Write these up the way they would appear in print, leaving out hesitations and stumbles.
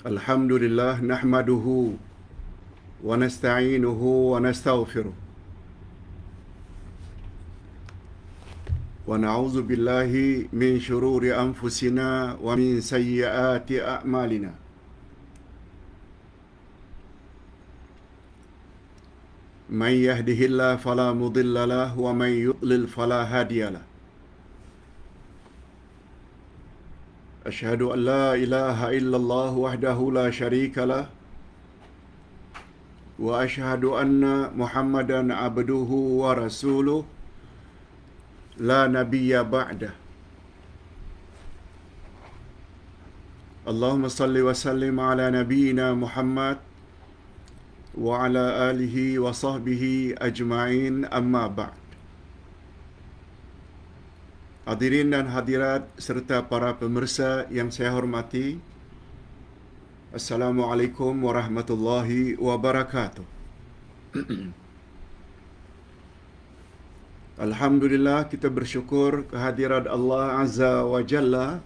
Alhamdulillah nahmaduhu wa nasta'inuhu wa nastaghfiruh wa na'udzu billahi min shururi anfusina wa min sayyiati a'malina. Man yahdihillahu fala mudilla lahu wa man yudlil fala hadiya lahu. Asyhadu an la ilaha illallah wahdahu la syarika lah wa asyhadu anna Muhammadan abduhu wa rasuluh la nabiyya ba'dah. Allahumma salli wa sallim ala nabiyyina Muhammad wa ala alihi wa sahbihi ajma'in, amma ba'd. Hadirin dan hadirat serta para pemirsa yang saya hormati, Assalamualaikum warahmatullahi wabarakatuh. Alhamdulillah, kita bersyukur kehadirat Allah Azza wa Jalla.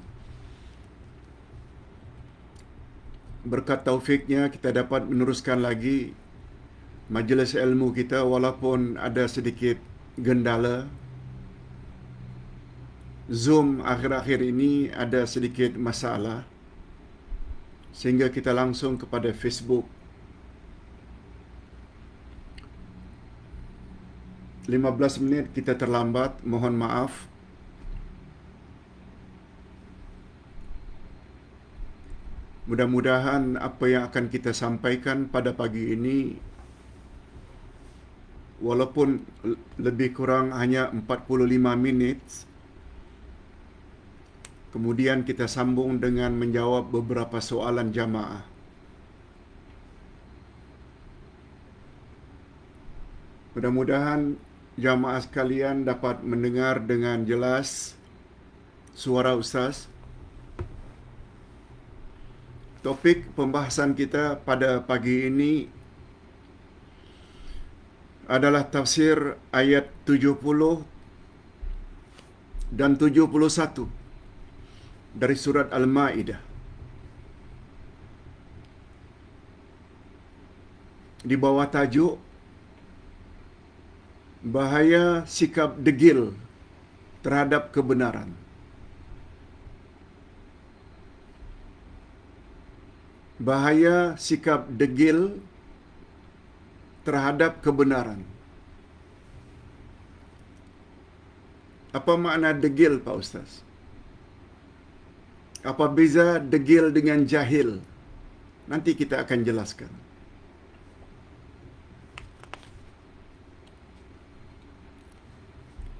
Berkat taufiknya kita dapat meneruskan lagi majlis ilmu kita walaupun ada sedikit gendala. Zoom akhir-akhir ini ada sedikit masalah sehingga kita langsung kepada Facebook. 15 minit kita terlambat, mohon maaf. Mudah-mudahan apa yang akan kita sampaikan pada pagi ini walaupun lebih kurang hanya 45 minit, kemudian kita sambung dengan menjawab beberapa soalan jamaah. Mudah-mudahan jamaah sekalian dapat mendengar dengan jelas suara Ustaz. Topik pembahasan kita pada pagi ini adalah tafsir ayat 70 dan 71 dari surat Al-Maidah. Di bawah tajuk bahaya sikap degil terhadap kebenaran. Bahaya sikap degil terhadap kebenaran. Apa makna degil, Pak Ustaz? Apa beza degil dengan jahil? Nanti kita akan jelaskan.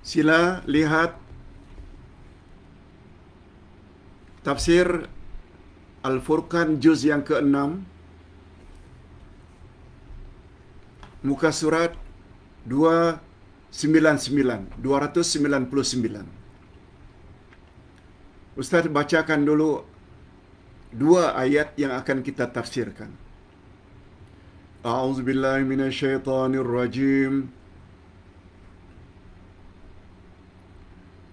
Sila lihat tafsir Al-Furqan juz yang ke-6, muka surat 299. Ustaz bacakan dulu dua ayat yang akan kita tafsirkan. A'udzubillahi minasyaitonirrajim.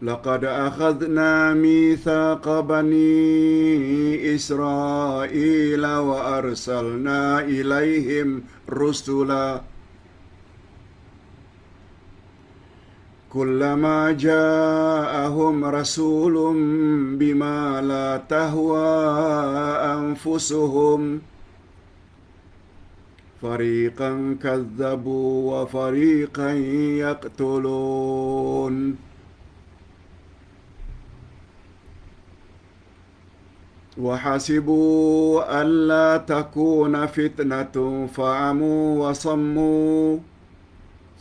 Laqad akhadna mitsaqa bani Israila wa arsalna ilaihim rusula kullama ja'ahum rasulun bima la tahwa anfusuhum fariqan kadzabu wa fariqan yaqtulun. وحسبوا ألا تكون فتنة فعموا وصموا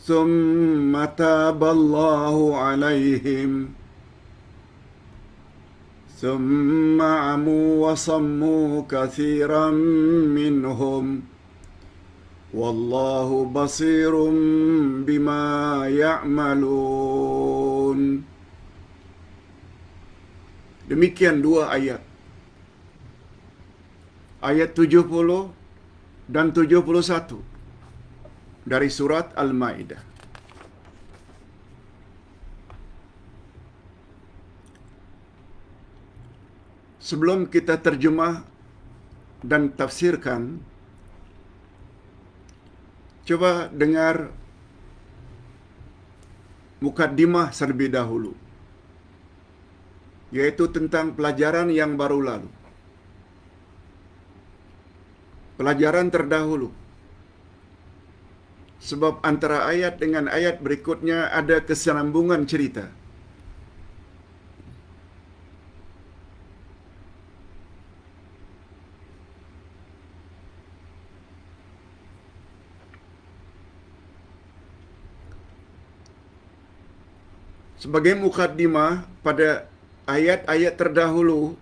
ثم تاب الله عليهم ثم عموا وصموا كثيرا منهم والله بصير بما يعملون. Demikian dua ayat. Ayat 70 dan 71 dari surat Al-Maidah. Sebelum kita terjemah dan tafsirkan, coba dengar mukaddimah terlebih dahulu, yaitu tentang pelajaran yang baru lalu. Pelajaran terdahulu. Sebab antara ayat dengan ayat berikutnya ada kesinambungan cerita. Sebagai mukaddimah, pada ayat-ayat terdahulu,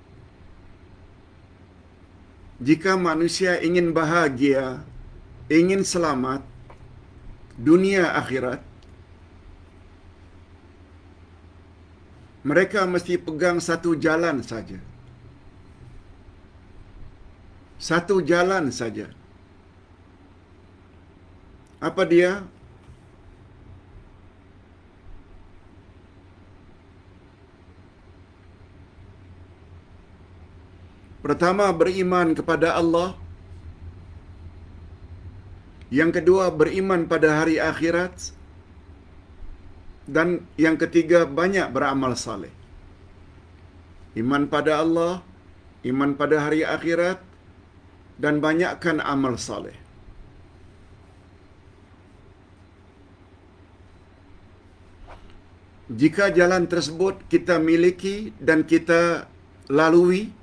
jika manusia ingin bahagia, ingin selamat, dunia akhirat, mereka mesti pegang satu jalan saja. Satu jalan saja. Apa dia? Pertama, beriman kepada Allah. Yang kedua, beriman pada hari akhirat. Dan yang ketiga, banyak beramal saleh. Iman pada Allah, iman pada hari akhirat, dan banyakkan amal saleh. Jika jalan tersebut kita miliki dan kita lalui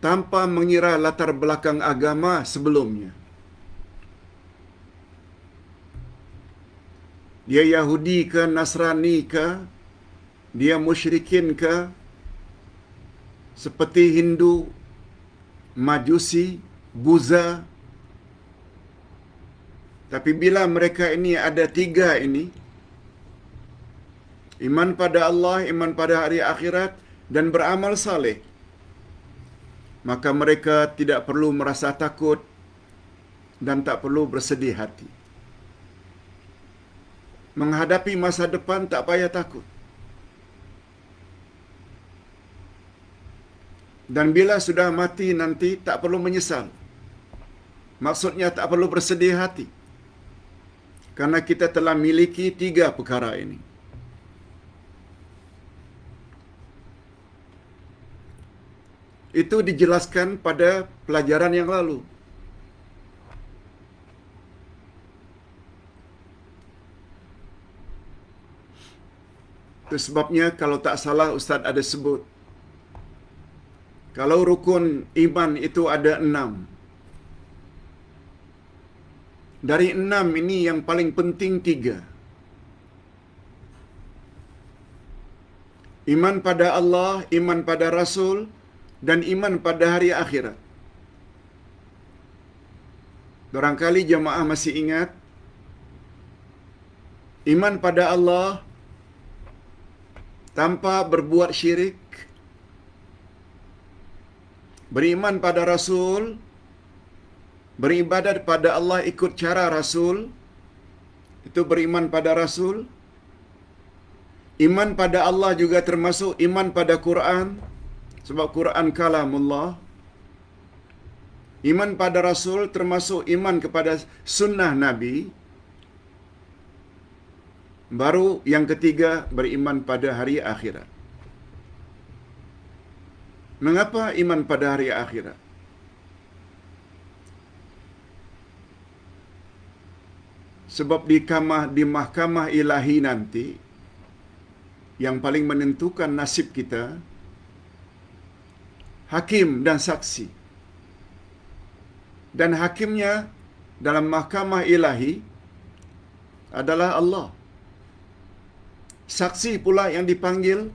tanpa mengira latar belakang agama sebelumnya, dia Yahudi ke, Nasrani ke, dia musyrikin ke, seperti Hindu, Majusi, Buddha. Tapi bila mereka ini ada tiga ini, iman pada Allah, iman pada hari akhirat, dan beramal saleh, maka mereka tidak perlu merasa takut dan tak perlu bersedih hati. Menghadapi masa depan tak payah takut. Dan bila sudah mati nanti tak perlu menyesal. Maksudnya tak perlu bersedih hati. Karena kita telah miliki tiga perkara ini. Itu dijelaskan pada pelajaran yang lalu. Itu sebabnya kalau tak salah Ustaz ada sebut, kalau rukun iman itu ada 6. Dari 6 ini yang paling penting 3. Iman pada Allah, iman pada Rasul, dan iman pada hari akhirat. Barangkali jemaah masih ingat, iman pada Allah tanpa berbuat syirik, beriman pada Rasul, beribadat pada Allah ikut cara Rasul, itu beriman pada Rasul. Iman pada Allah juga termasuk iman pada Quran, sebab Quran kalamullah. Iman pada Rasul termasuk iman kepada sunnah Nabi. Baru yang ketiga, beriman pada hari akhirat. Mengapa iman pada hari akhirat? Sebab di mahkamah ilahi nanti, yang paling menentukan nasib kita, hakim dan saksi. Dan hakimnya dalam mahkamah ilahi adalah Allah. Saksi pula yang dipanggil,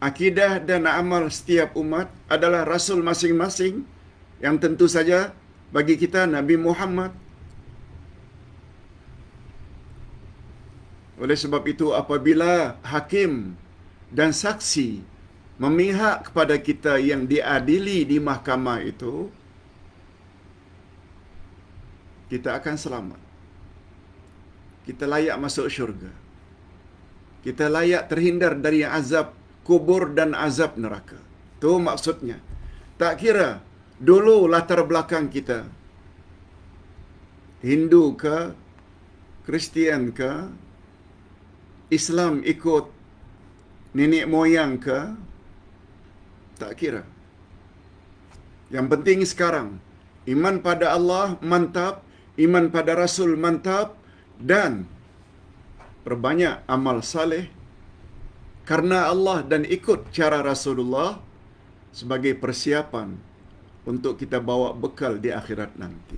akidah dan amal setiap umat adalah Rasul masing-masing, yang tentu saja bagi kita Nabi Muhammad. Oleh sebab itu, apabila hakim dan saksi memihak kepada kita yang diadili di mahkamah itu, kita akan selamat. Kita layak masuk syurga. Kita layak terhindar dari azab kubur dan azab neraka. Itu maksudnya. Tak kira dulu latar belakang kita, Hindu ke, Kristian ke, Islam ikut nenek moyang ke, tak kira. Yang penting sekarang, iman pada Allah mantap, iman pada Rasul mantap, dan perbanyak amal saleh karena Allah dan ikut cara Rasulullah sebagai persiapan untuk kita bawa bekal di akhirat nanti.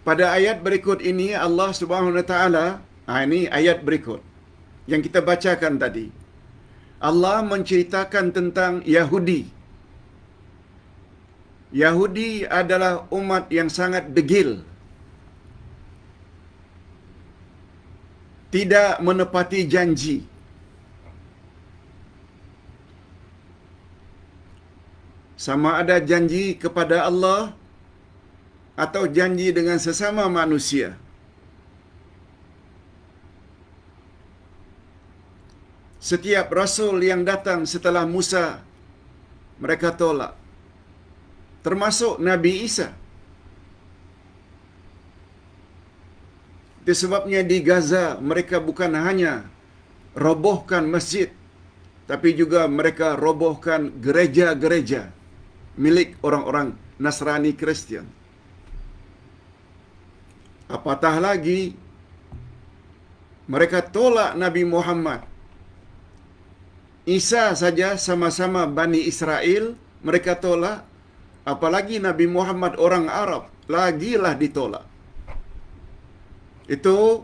Pada ayat berikut ini Allah Subhanahu wa taala, ini ayat berikut yang kita bacakan tadi. Allah menceritakan tentang Yahudi. Yahudi adalah umat yang sangat degil. Tidak menepati janji. Sama ada janji kepada Allah atau janji dengan sesama manusia. Setiap rasul yang datang setelah Musa, mereka tolak. Termasuk Nabi Isa. Itu sebabnya di Gaza mereka bukan hanya robohkan masjid, tapi juga mereka robohkan gereja-gereja milik orang-orang Nasrani Kristian. Apatah lagi, mereka tolak Nabi Muhammad. Isa saja sama-sama Bani Israel, mereka tolak. Apalagi Nabi Muhammad orang Arab, lagilah ditolak. Itu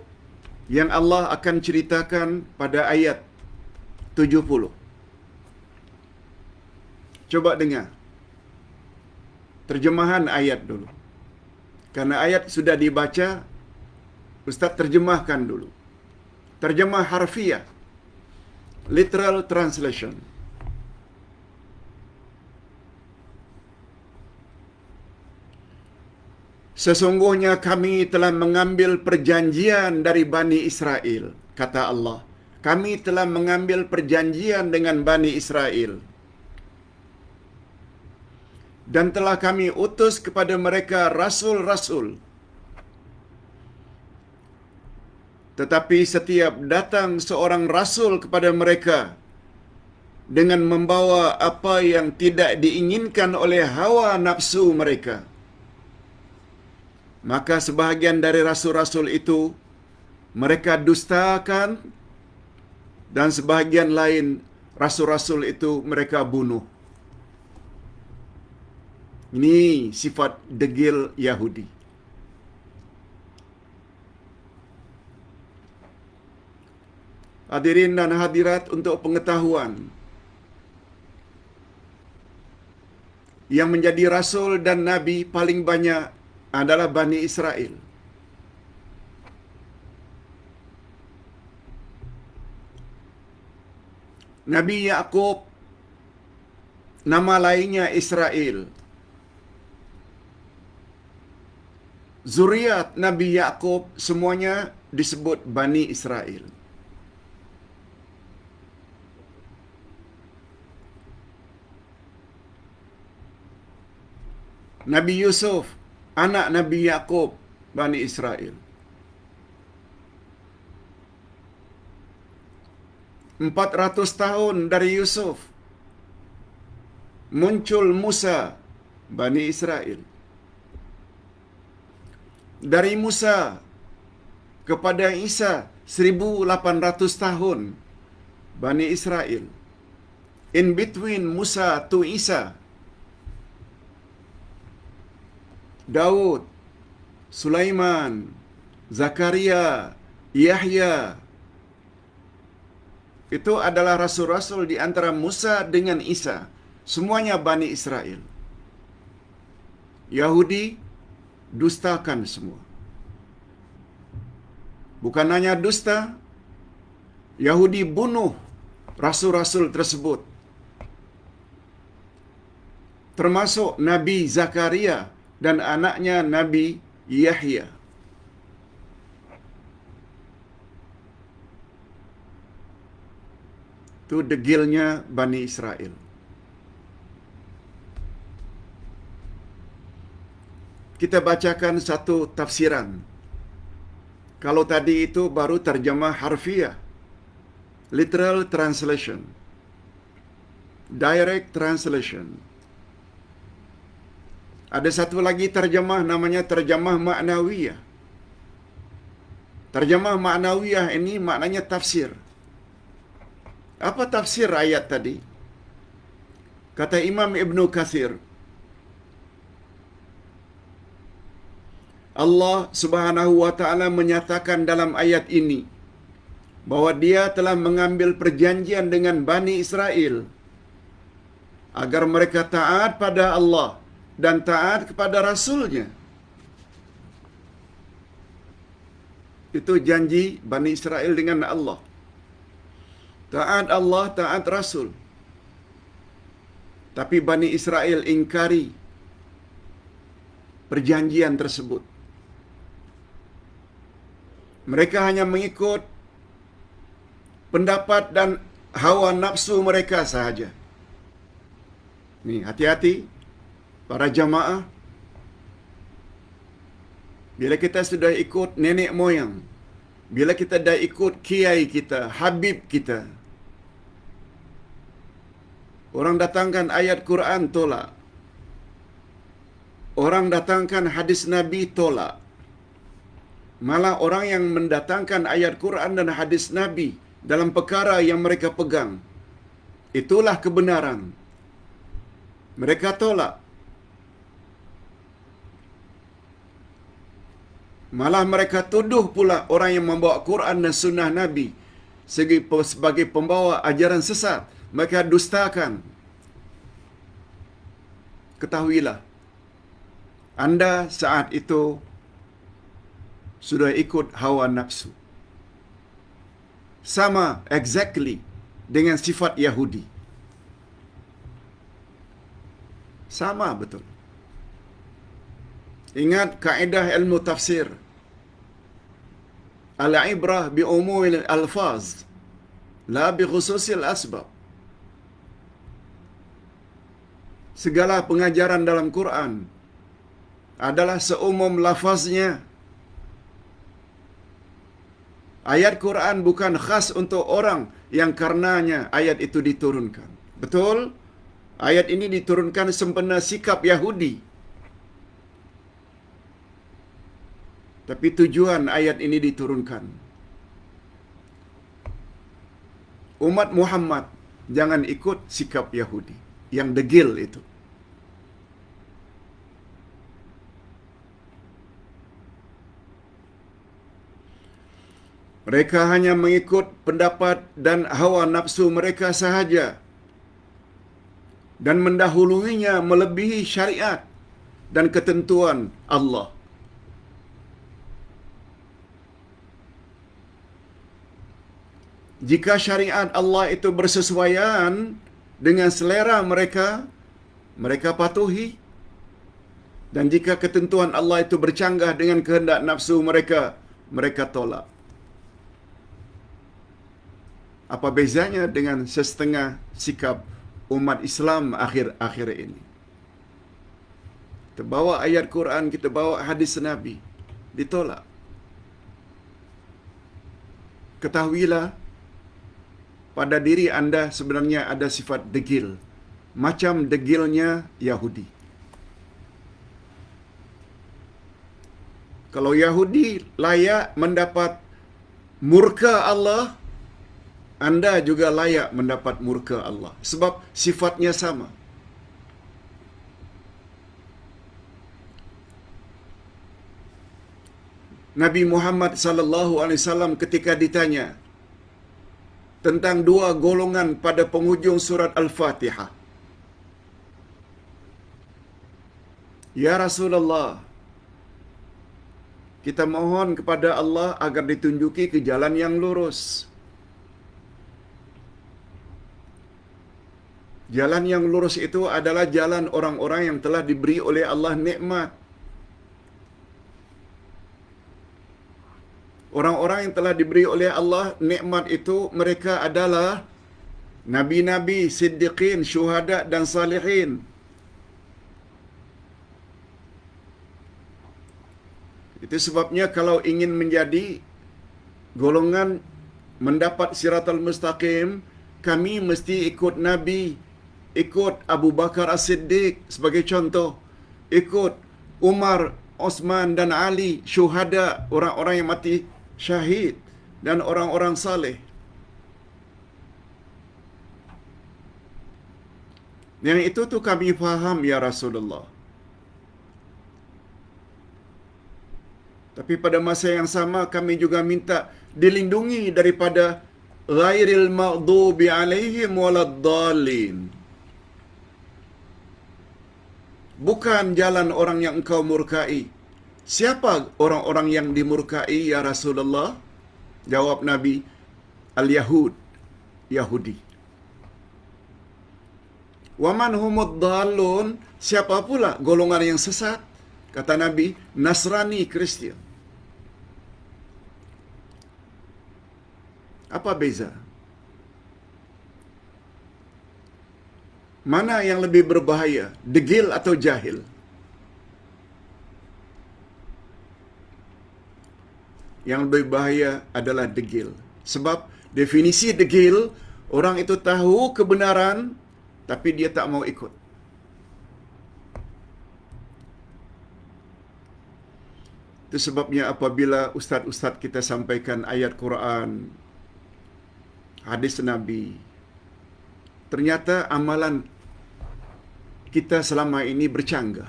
yang Allah akan ceritakan pada ayat 70. Coba dengar terjemahan ayat dulu. Karena ayat sudah dibaca, Ustaz terjemahkan dulu. Terjemah harfiah, literal translation. Sesungguhnya kami telah mengambil perjanjian dari Bani Israel, kata Allah. Kami telah mengambil perjanjian dengan Bani Israel. Dan telah kami utus kepada mereka rasul-rasul. Tetapi setiap datang seorang rasul kepada mereka dengan membawa apa yang tidak diinginkan oleh hawa nafsu mereka, maka sebahagian dari rasul-rasul itu mereka dustakan, dan sebahagian lain rasul-rasul itu mereka bunuh. Ini sifat degil Yahudi. Hadirin dan hadirat, untuk pengetahuan, yang menjadi rasul dan nabi paling banyak adalah Bani Israel. Nabi Yakub, nama lainnya Israel. Zuriat Nabi Yakub semuanya disebut Bani Israel. Nabi Yusuf, anak Nabi Yakub, Bani Israel. 400 tahun dari Yusuf, muncul Musa, Bani Israel. Dari Musa kepada Isa 1800 tahun, Bani Israel. In between Musa to Isa, Daud, Sulaiman, Zakaria, Yahya. Itu adalah rasul-rasul di antara Musa dengan Isa. Semuanya Bani Israel. Yahudi dustakan semua. Bukan hanya dusta, Yahudi bunuh rasul-rasul tersebut. termasuk Nabi Zakaria dan anaknya Nabi Yahya. Itu degilnya Bani Israel. Kita bacakan satu tafsiran. Kalau tadi itu baru terjemah harfiah, literal translation, direct translation. Ada satu lagi terjemah namanya terjemah ma'nawiyah. Terjemah ma'nawiyah ini maknanya tafsir. Apa tafsir ayat tadi? Kata Imam Ibnu Katsir, Allah Subhanahu wa taala menyatakan dalam ayat ini bahwa Dia telah mengambil perjanjian dengan Bani Israel agar mereka taat pada Allah dan taat kepada Rasul-Nya. Itu janji Bani Israel dengan Allah. Taat Allah, taat Rasul. Tapi Bani Israel ingkari perjanjian tersebut. Mereka hanya mengikut pendapat dan hawa nafsu mereka sahaja. Nih, hati-hati para jamaah. Bila kita sudah ikut nenek moyang, bila kita dah ikut kiai kita, habib kita, orang datangkan ayat Quran tolak, orang datangkan hadis Nabi tolak. Malah orang yang mendatangkan ayat Quran dan hadis Nabi dalam perkara yang mereka pegang, itulah kebenaran, mereka tolak. Malah mereka tuduh pula orang yang membawa Quran dan sunnah Nabi sebagai pembawa ajaran sesat. Mereka dustakan. Ketahuilah, anda saat itu sudah ikut hawa nafsu. Sama exactly dengan sifat Yahudi. Sama betul. Ingat kaedah ilmu tafsir. Al-ibrah bi umumil alfaz, la bi khususil asbab. Segala pengajaran dalam Quran adalah seumum lafaznya. Ayat Quran bukan khas untuk orang yang karenanya ayat itu diturunkan. Betul? Ayat ini diturunkan sempena sikap Yahudi. Tapi tujuan ayat ini diturunkan, umat Muhammad jangan ikut sikap Yahudi yang degil itu. Mereka hanya mengikut pendapat dan hawa nafsu mereka sahaja dan mendahuluinya melebihi syariat dan ketentuan Allah. Jika syariat Allah itu bersesuaian dengan selera mereka, mereka patuhi. Dan jika ketentuan Allah itu bercanggah dengan kehendak nafsu mereka, mereka tolak. Apa bezanya dengan setengah sikap umat Islam akhir-akhir ini? Kita bawa ayat Quran, kita bawa hadis Nabi, ditolak. Ketahuilah, pada diri anda sebenarnya ada sifat degil, macam degilnya Yahudi. Kalau Yahudi layak mendapat murka Allah, anda juga layak mendapat murka Allah. Sebab sifatnya sama. Nabi Muhammad sallallahu alaihi wasallam ketika ditanya tentang dua golongan pada penghujung surat Al-Fatihah, "Ya Rasulullah, kita mohon kepada Allah agar ditunjuki ke jalan yang lurus. Jalan yang lurus itu adalah jalan orang-orang yang telah diberi oleh Allah nikmat. Orang-orang yang telah diberi oleh Allah nikmat itu, mereka adalah nabi-nabi, siddiqin, syuhada dan salihin. Itu sebabnya kalau ingin menjadi golongan mendapat siratal mustaqim, kami mesti ikut Nabi, ikut Abu Bakar As-Siddiq sebagai contoh, ikut Umar, Osman dan Ali, syuhada, orang-orang yang mati syahid, dan orang-orang saleh. Yang itu tu kami faham ya Rasulullah. Tapi pada masa yang sama kami juga minta dilindungi daripada ghairil maghdubi alaihim waladdallin. Bukan jalan orang yang engkau murkai. Siapa orang-orang yang dimurkai ya Rasulullah? Jawab Nabi, al-Yahud, Yahudi. Waman humud dhalun, siapa pula golongan yang sesat? Kata Nabi, Nasrani, Kristian. Apa beza? Mana yang lebih berbahaya, degil atau jahil? Yang lebih bahaya adalah degil. Sebab definisi degil, orang itu tahu kebenaran, tapi dia tak mau ikut. Itu sebabnya apabila ustaz-ustaz kita sampaikan ayat Quran, hadis Nabi, ternyata amalan kita selama ini bercanggah.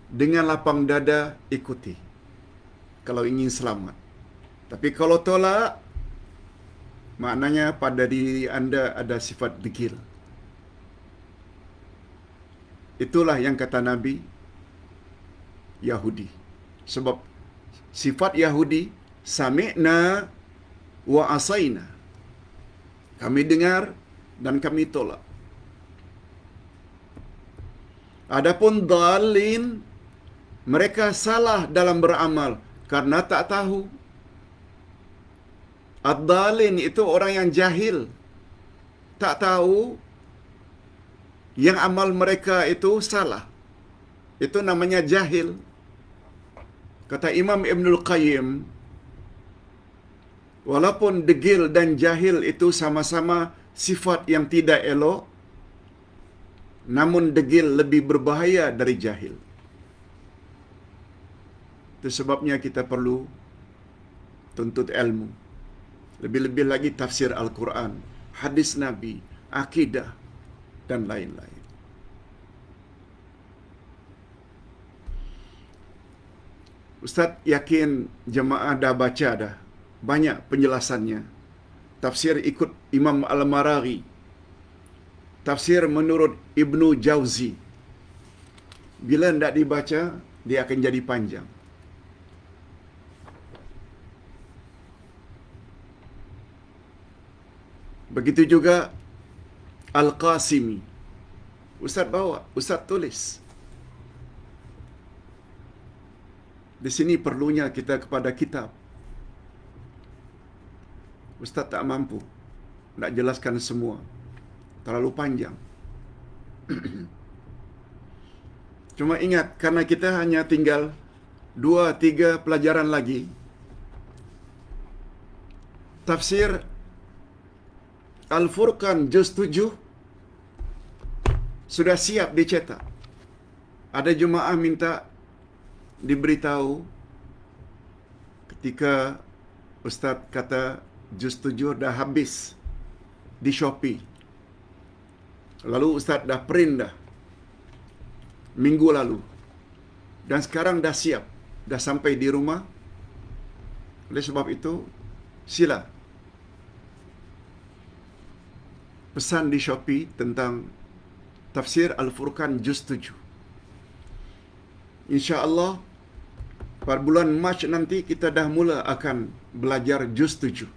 Dengan lapang dada ikuti kalau ingin selamat. Tapi kalau tolak, maknanya pada diri anda ada sifat degil. Itulah yang kata Nabi, Yahudi. Sebab sifat Yahudi, sami'na wa asaina. Kami dengar dan kami tolak. Adapun dhalin, mereka salah dalam beramal karena tak tahu. Ad-dhalin itu orang yang jahil, tak tahu yang amal mereka itu salah. Itu namanya jahil. Kata Imam Ibnul Qayyim, walaupun degil dan jahil itu sama-sama sifat yang tidak elok, namun degil lebih berbahaya dari jahil. Itu sebabnya kita perlu tuntut ilmu. Lebih-lebih lagi tafsir Al-Quran, hadis Nabi, akidah, dan lain-lain. Ustaz yakin jemaah dah baca dah banyak penjelasannya. Tafsir ikut Imam Al-Maraghi, tafsir menurut Ibnu Jauzi. Bila tidak dibaca, dia akan jadi panjang. Begitu juga Al-Qasimi. Ustaz bawa, Ustaz tulis. Di sini perlunya kita kepada kitab. Ustaz tak mampu nak jelaskan semua. Terlalu panjang. Cuma ingat, karena kita hanya tinggal 2-3 pelajaran lagi, tafsir Al-Furqan juz 7 sudah siap dicetak. Ada jemaah minta diberitahu ketika Ustaz kata juz 7 dah habis di Shopee. Lalu Ustaz dah print dah minggu lalu. Dan sekarang dah siap, dah sampai di rumah. Oleh sebab itu, sila pesan di Shopee tentang tafsir Al-Furqan juz 7. InsyaAllah pada bulan Mac nanti kita dah mula akan belajar juz 7.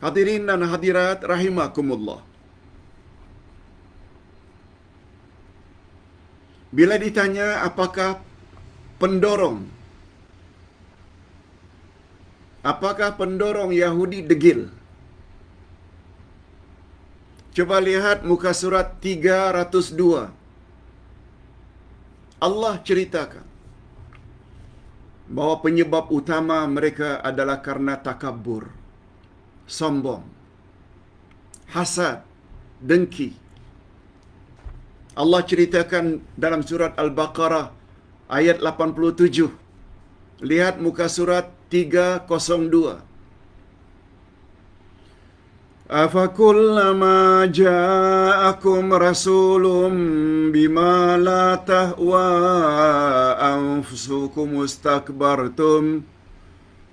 Hadirin dan hadirat rahimakumullah. Bila ditanya apakah pendorong Yahudi degil? Coba lihat muka surat 302. Allah ceritakan bahawa penyebab utama mereka adalah karena takabur, sombong, hasad, dengki. Allah ceritakan dalam surat Al-Baqarah ayat 87. Lihat muka surat 302. Afakullama ja'akum rasulun bima la tahwa anfusukum istakbartum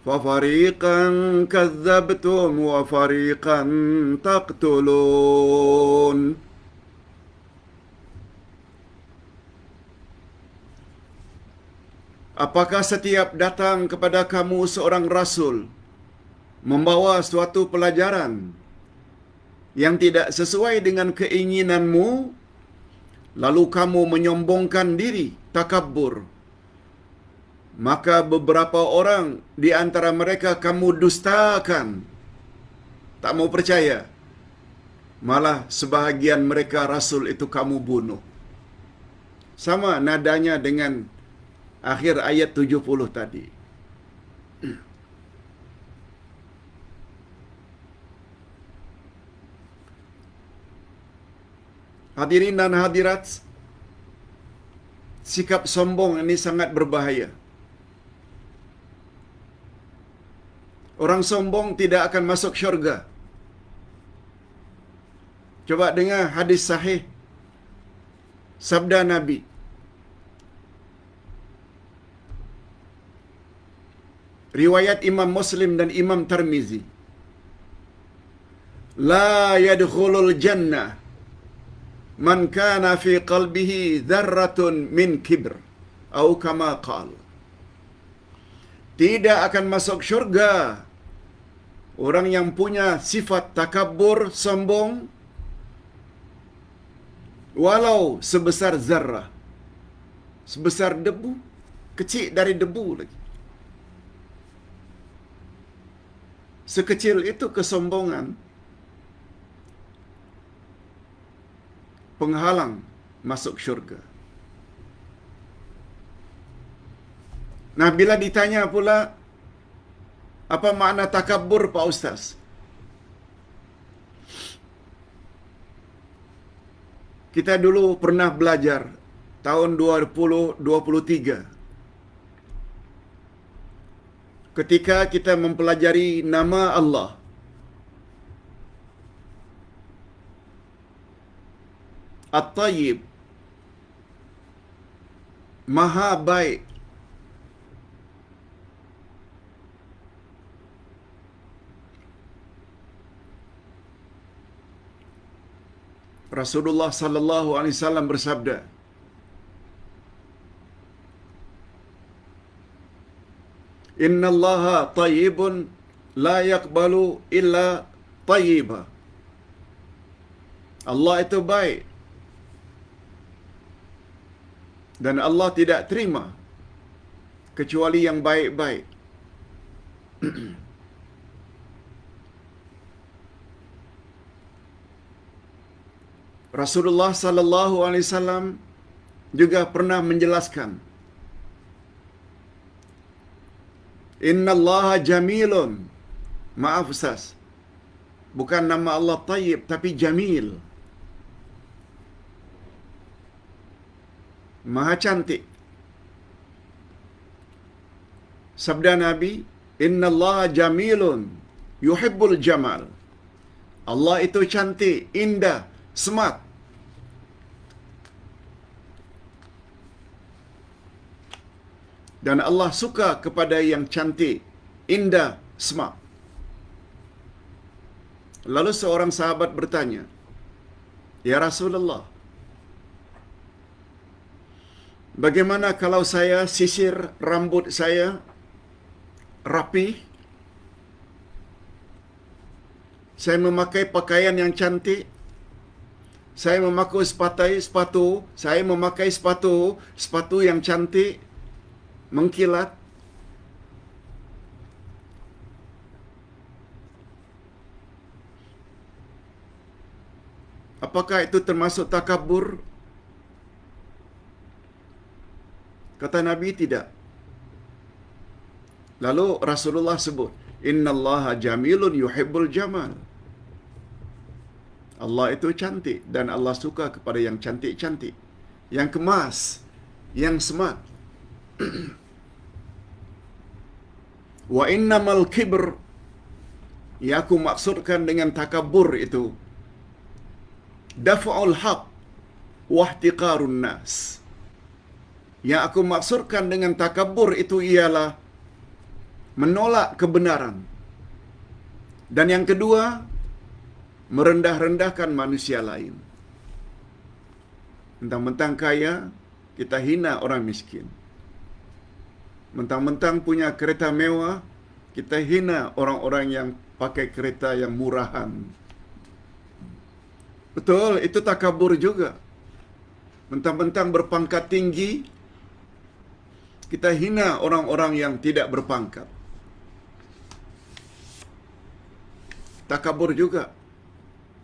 fafariqan kadzabtum wa fariqan taqtulun. Apakah setiap datang kepada kamu seorang rasul membawa suatu pelajaran yang tidak sesuai dengan keinginanmu, lalu kamu menyombongkan diri, takabur, maka beberapa orang di antara mereka kamu dustakan, tak mau percaya, malah sebahagian mereka rasul itu kamu bunuh. Sama nadanya dengan akhir ayat 70 tadi. Hadirin dan hadirat, sikap sombong ini sangat berbahaya. Orang sombong tidak akan masuk syurga. Coba dengar hadis sahih sabda Nabi. Riwayat Imam Muslim dan Imam Tirmizi. La yadkhulul jannah man kana fi qalbihi dzarratun min kibr, atau kama qala. Tidak akan masuk syurga orang yang punya sifat takabur, sombong, walau sebesar zarrah, sebesar debu, kecil dari debu lagi. Sekecil itu kesombongan, penghalang masuk syurga. Nah, bila ditanya pula, apa makna takabur, Pak Ustaz? Kita dulu pernah belajar tahun 2023. Ketika kita mempelajari nama Allah, At-Tayyib, Maha Baik. Rasulullah sallallahu alaihi wasallam bersabda, "Innallaha tayyibun la yaqbalu illa tayyiba." Allah itu baik dan Allah tidak terima kecuali yang baik-baik. Rasulullah sallallahu alaihi wasallam juga pernah menjelaskan, "Innallaha jamilun." Maaf Ustaz, bukan nama Allah Tayyib tapi Jamil, Maha cantik. Sabda Nabi, "Innallaha jamilun yuhibbul jamal." Allah itu cantik, indah, smart. Dan Allah suka kepada yang cantik, indah, smart. Lalu seorang sahabat bertanya, "Ya Rasulullah, bagaimana kalau saya sisir rambut saya rapi, Saya memakai pakaian yang cantik. Saya memakai sepatu. Saya memakai sepatu yang cantik, mengkilat. Apakah itu termasuk takabur? Kata Nabi, tidak. Lalu Rasulullah sebut, Innallaha jamilun yuhibbul jamal. Allah itu cantik dan Allah suka kepada yang cantik-cantik, yang kemas, yang smart. Wa innamal kibr, yang aku maksudkan dengan takabur itu, daf'ul haq wa ihtiqarun nas. Yang aku maksudkan dengan takabur itu ialah menolak kebenaran. Dan yang kedua, merendah-rendahkan manusia lain. Mentang-mentang kaya, kita hina orang miskin. Mentang-mentang punya kereta mewah, kita hina orang-orang yang pakai kereta yang murahan. Betul, itu takabur juga. Mentang-mentang berpangkat tinggi, kita hina orang-orang yang tidak berpangkat. Takabur juga.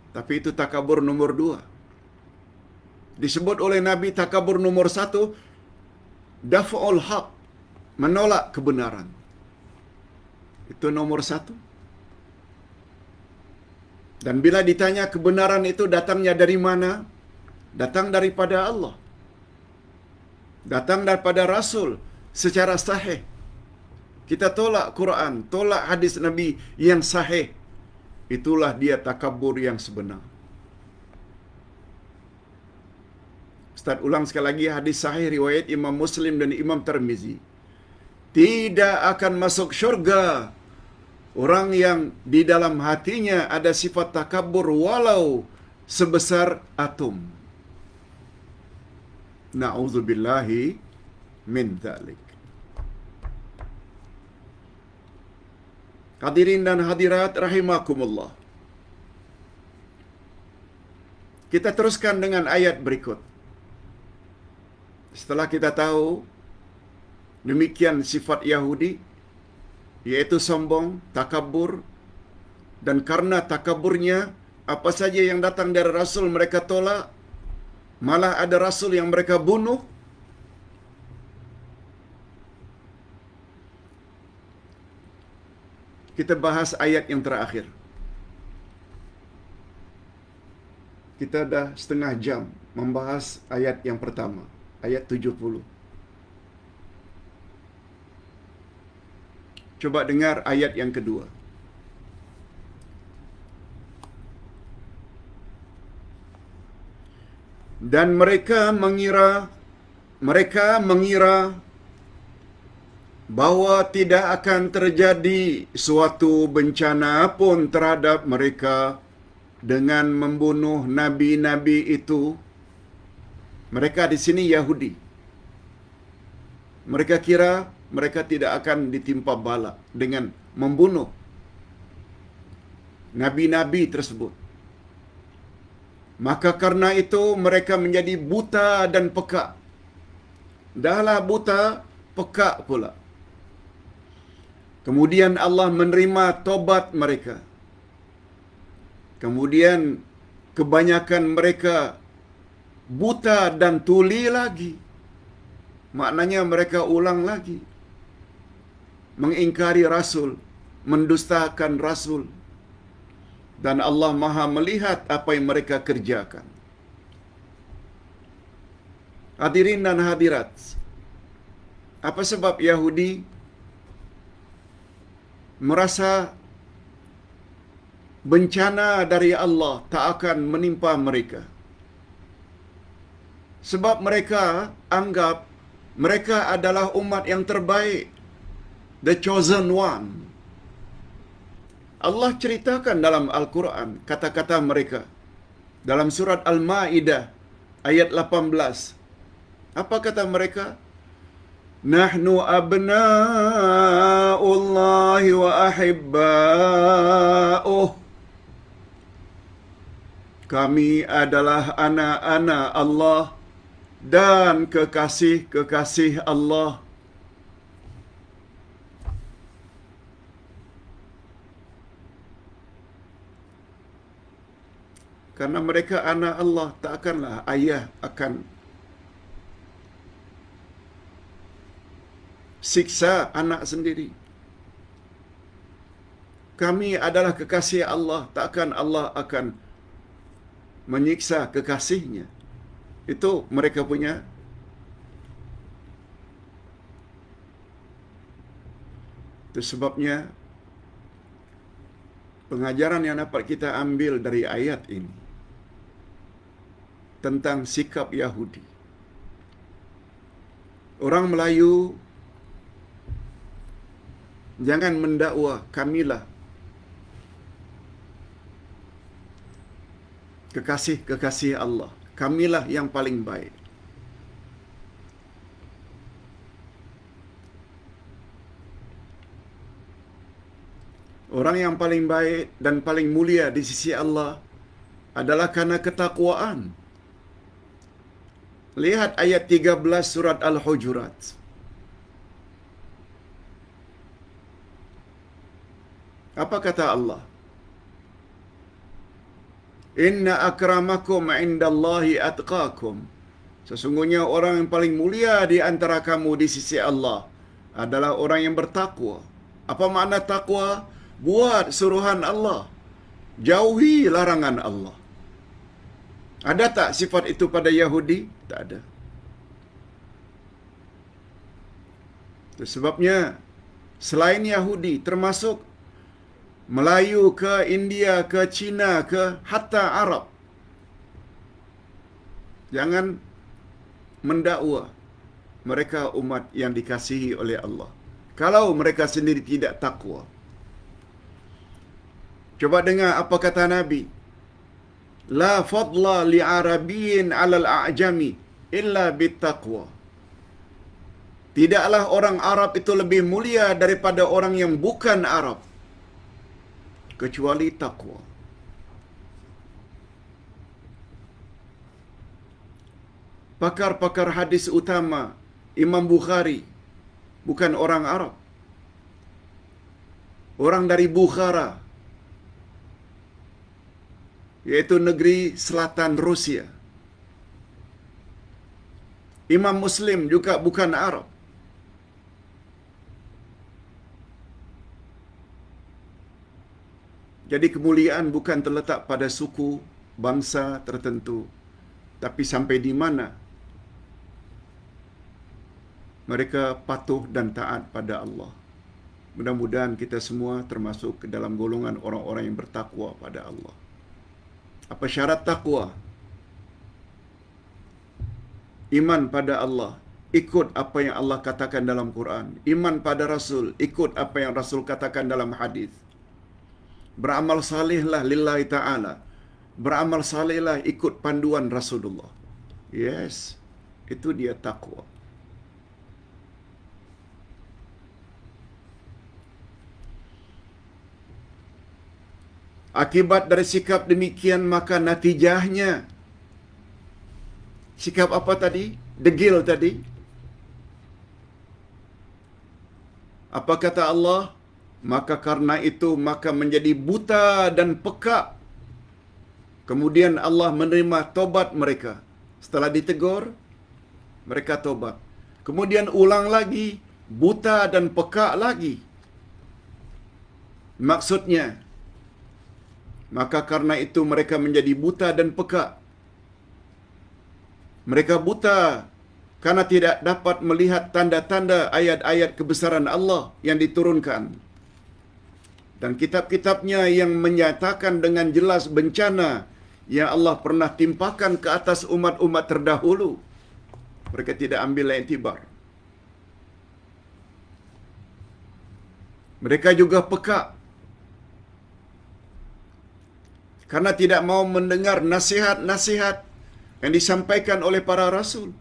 Tapi itu takabur nomor 2. Disebut oleh Nabi takabur nomor 1, daf'ul haq, menolak kebenaran. Itu nomor 1. Dan bila ditanya kebenaran itu datangnya dari mana? Datang daripada Allah. Datang daripada Rasul secara sahih. Kita tolak Quran, tolak hadis Nabi yang sahih. Itulah dia takabur yang sebenar. Ustaz ulang sekali lagi hadis sahih riwayat Imam Muslim dan Imam Tirmizi. Tidak akan masuk syurga orang yang di dalam hatinya ada sifat takabur walau sebesar atom. Na'udzubillahi min dzalik. Hadirin dan hadirat rahimakumullah. Kita teruskan dengan ayat berikut. Setelah kita tahu demikian sifat Yahudi, yaitu sombong, takabur, dan karena takaburnya apa saja yang datang dari Rasul mereka tolak, malah ada Rasul yang mereka bunuh. Kita bahas ayat yang terakhir. Kita dah setengah jam membahas ayat yang pertama, ayat 70. Coba dengar ayat yang kedua. Dan mereka mengira bahwa tidak akan terjadi suatu bencana pun terhadap mereka dengan membunuh nabi-nabi itu. Mereka di sini Yahudi. Mereka kira mereka tidak akan ditimpa bala dengan membunuh nabi-nabi tersebut. Maka karena itu mereka menjadi buta dan pekak. Dahlah buta, pekak pula. Kemudian Allah menerima tobat mereka. Kemudian kebanyakan mereka buta dan tuli lagi. Maknanya mereka ulang lagi. Mengingkari Rasul, mendustakan Rasul. Dan Allah Maha melihat apa yang mereka kerjakan. Hadirin dan hadirat, apa sebab Yahudi merasa bencana dari Allah tak akan menimpa mereka? Sebab mereka anggap mereka adalah umat yang terbaik, the chosen one. Allah ceritakan dalam Al-Quran kata-kata mereka. Dalam surat Al-Ma'idah ayat 18. Apa kata mereka? Nahnu abna'ullahi wa ahibba'uh. Kami adalah anak-anak Allah dan kekasih-kekasih Allah. Karena mereka anak Allah, takkanlah ayah akan siksa anak sendiri. Kami adalah kekasih Allah, takkan Allah akan menyiksa kekasihnya. Itu mereka punya. Itu sebabnya pengajaran yang dapat kita ambil dari ayat ini tentang sikap Yahudi. Orang Melayu jangan mendakwa kamilah kekasih-kekasih Allah. Kamilah yang paling baik. Orang yang paling baik dan paling mulia di sisi Allah adalah karena ketakwaan. Lihat ayat 13 surat Al-Hujurat. Apa kata Allah? Inna akramakum indallahi atqakum. Sesungguhnya orang yang paling mulia di antara kamu di sisi Allah adalah orang yang bertakwa. Apa makna takwa? Buat suruhan Allah. Jauhi larangan Allah. Ada tak sifat itu pada Yahudi? Tak ada. Itu sebabnya selain Yahudi, termasuk Melayu ke India ke Cina ke hatta Arab, jangan mendakwa mereka umat yang dikasihi oleh Allah kalau mereka sendiri tidak takwa. Coba dengar apa kata Nabi. La fadla li'arabiyyin 'alal a'jami illa bittaqwa. Tidaklah orang Arab itu lebih mulia daripada orang yang bukan Arab kecuali takwa. Pakar-pakar hadis utama Imam Bukhari bukan orang Arab. Orang dari Bukhara, yaitu negeri selatan Rusia. Imam Muslim juga bukan Arab. Jadi kemuliaan bukan terletak pada suku, bangsa tertentu, tapi sampai di mana mereka patuh dan taat pada Allah. Mudah-mudahan kita semua termasuk ke dalam golongan orang-orang yang bertakwa pada Allah. Apa syarat takwa? Iman pada Allah, ikut apa yang Allah katakan dalam Quran. Iman pada Rasul, ikut apa yang Rasul katakan dalam hadis. Beramal salihlah lillahi ta'ala. Beramal salihlah ikut panduan Rasulullah. Yes, itu dia takwa. Akibat dari sikap demikian, maka natijahnya, sikap apa tadi? Degil tadi. Apa kata Allah? Maka karena itu, maka menjadi buta dan peka. Kemudian Allah menerima tobat mereka. Setelah ditegur, mereka tobat. Kemudian ulang lagi, buta dan peka lagi. Maksudnya, maka karena itu mereka menjadi buta dan peka. Mereka buta karena tidak dapat melihat tanda-tanda ayat-ayat kebesaran Allah yang diturunkan. Dan kitab-kitabnya yang menyatakan dengan jelas bencana yang Allah pernah timpakan ke atas umat-umat terdahulu. Mereka tidak ambil iktibar. Mereka juga peka karena tidak mau mendengar nasihat-nasihat yang disampaikan oleh para rasul.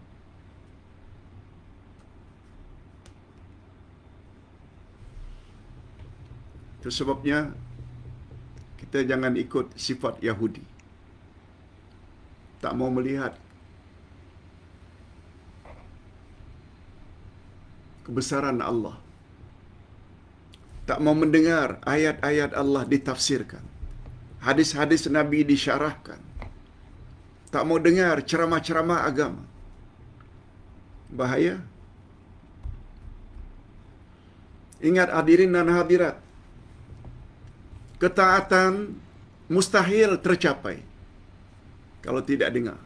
Itu sebabnya kita jangan ikut sifat Yahudi. tak mau melihat kebesaran Allah, tak mau mendengar ayat-ayat Allah ditafsirkan, hadis-hadis Nabi disyarahkan, tak mau dengar ceramah-ceramah agama. Bahaya. Ingat hadirin dan hadirat, ketaatan mustahil tercapai kalau tidak dengar.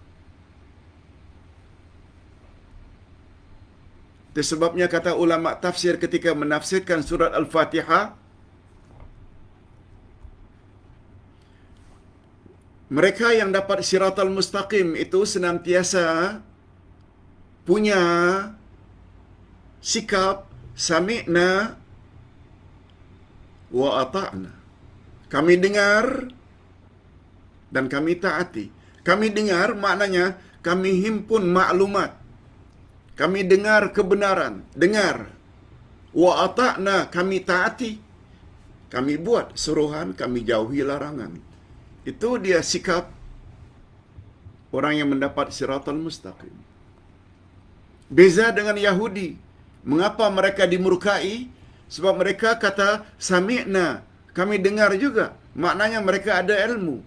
Itu sebabnya kata ulama tafsir ketika menafsirkan surat Al-Fatihah, mereka yang dapat siratal mustaqim itu senantiasa punya sikap sami'na wa ata'na. Kami dengar dan kami taati. Kami dengar maknanya kami himpun maklumat. Kami dengar kebenaran, dengar. Wa ata'na, kami taati. Kami buat suruhan, kami jauhi larangan. Itu dia sikap orang yang mendapat siratal mustaqim. Beza dengan Yahudi. Mengapa mereka dimurkai? Sebab mereka kata sami'na, kami dengar juga. Maknanya mereka ada ilmu.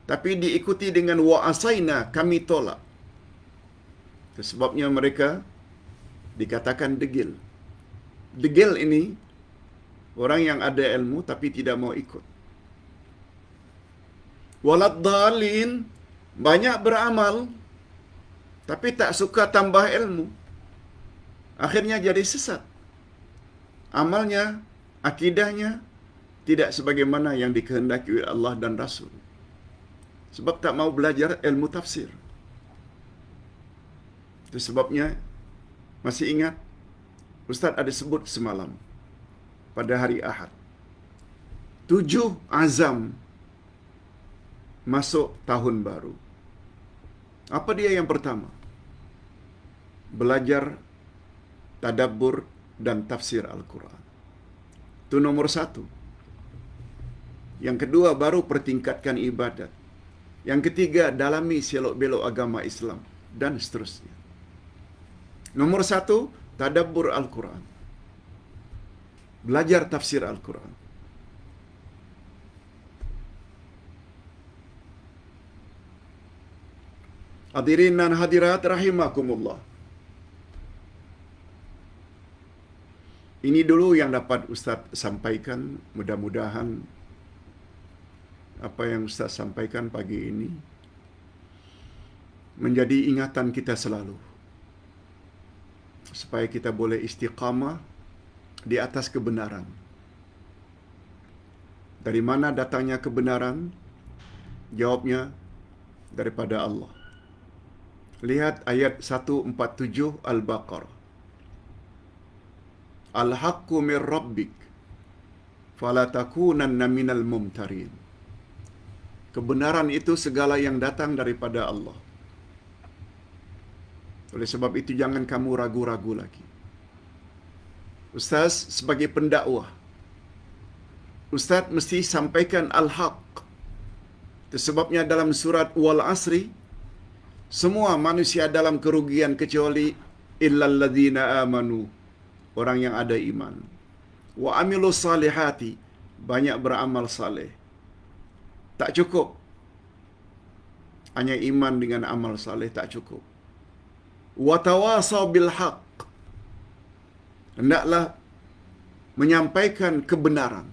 Tapi diikuti dengan wa'asaina, kami tolak. Sebabnya mereka dikatakan degil. Degil ini orang yang ada ilmu tapi tidak mau ikut. Waladdallin, banyak beramal tapi tak suka tambah ilmu. Akhirnya jadi sesat. Amalnya, akidahnya tidak sebagaimana yang dikehendaki oleh Allah dan Rasul. Sebab tak mau belajar ilmu tafsir. Itu sebabnya, masih ingat, Ustaz ada sebut semalam, pada hari Ahad, 7 azam masuk tahun baru. Apa dia yang pertama? Belajar tadabbur dan tafsir Al-Quran. Itu nomor 1. Yang kedua, baru pertingkatkan ibadat. Yang ketiga, dalami selok-belok agama Islam. Dan seterusnya. Nomor 1, tadabbur Al-Quran. Belajar tafsir Al-Quran. Hadirin dan hadirat rahimakumullah. Ini dulu yang dapat Ustaz sampaikan. Mudah-mudahan apa yang Ustaz sampaikan pagi ini menjadi ingatan kita selalu, supaya kita boleh istiqamah di atas kebenaran. Dari mana datangnya kebenaran? Jawabnya daripada Allah. Lihat ayat 147 Al-Baqarah. Al-haqqu min rabbik fala takunanna minal mumtarin. Kebenaran itu segala yang datang daripada Allah. Oleh sebab itu jangan kamu ragu-ragu lagi. Ustaz sebagai pendakwah, Ustaz mesti sampaikan al-haq. Itu sebabnya dalam surat Wal Asri, semua manusia dalam kerugian kecuali illal ladzina amanu, orang yang ada iman. Wa amilus salihati, banyak beramal saleh. Tak cukup hanya iman dengan amal saleh, tak cukup. Wa tawasaw bil haqq, hendaklah menyampaikan kebenaran.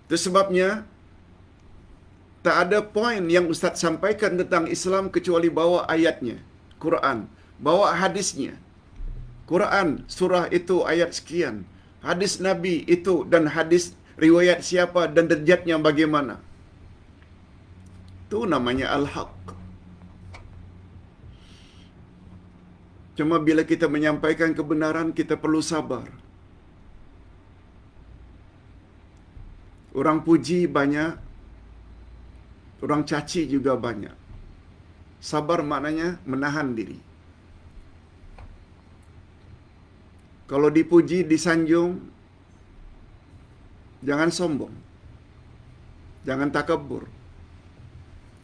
Itu sebabnya tak ada poin yang Ustaz sampaikan tentang Islam kecuali bawa ayatnya, Quran, bawa hadisnya. Quran surah itu ayat sekian, hadis Nabi itu dan hadis riwayat siapa dan derajatnya bagaimana. Itu namanya al-haq. Cuma bila kita menyampaikan kebenaran, kita perlu sabar. Orang puji banyak, orang caci juga banyak. Sabar maknanya menahan diri. Kalau dipuji, disanjung, jangan sombong. Jangan takabur.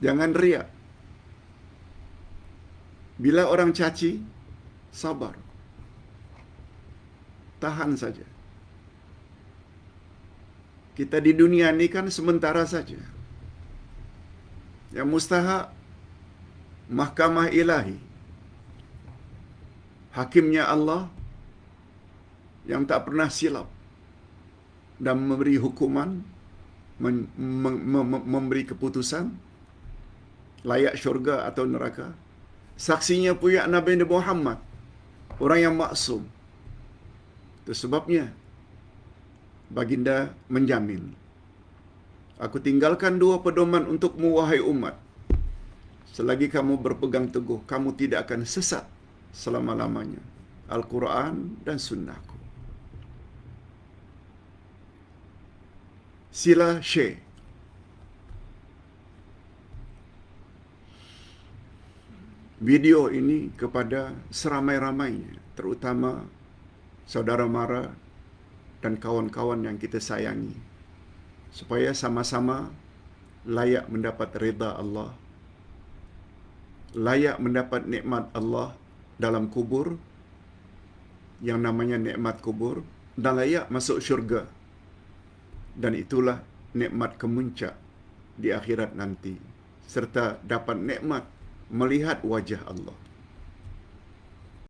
Jangan riak. Bila orang caci, sabar. Tahan saja. Kita di dunia ini kan sementara saja. Yang mustahak, mahkamah ilahi, hakimnya Allah yang tak pernah silap dan memberi hukuman, memberi keputusan layak syurga atau neraka. Saksinya pula Nabi Muhammad, orang yang maksum. Itu sebabnya baginda menjamin, aku tinggalkan 2 pedoman untukmu wahai umat. Selagi kamu berpegang teguh, kamu tidak akan sesat selama-lamanya. Al-Quran dan sunnahku. Sila share. Video ini kepada seramai-ramainya, terutama saudara mara dan kawan-kawan yang kita sayangi, supaya sama-sama layak mendapat rida Allah, layak mendapat nikmat Allah dalam kubur, yang namanya nikmat kubur, dan layak masuk syurga. Dan itulah nikmat kemuncak di akhirat nanti, serta dapat nikmat melihat wajah Allah.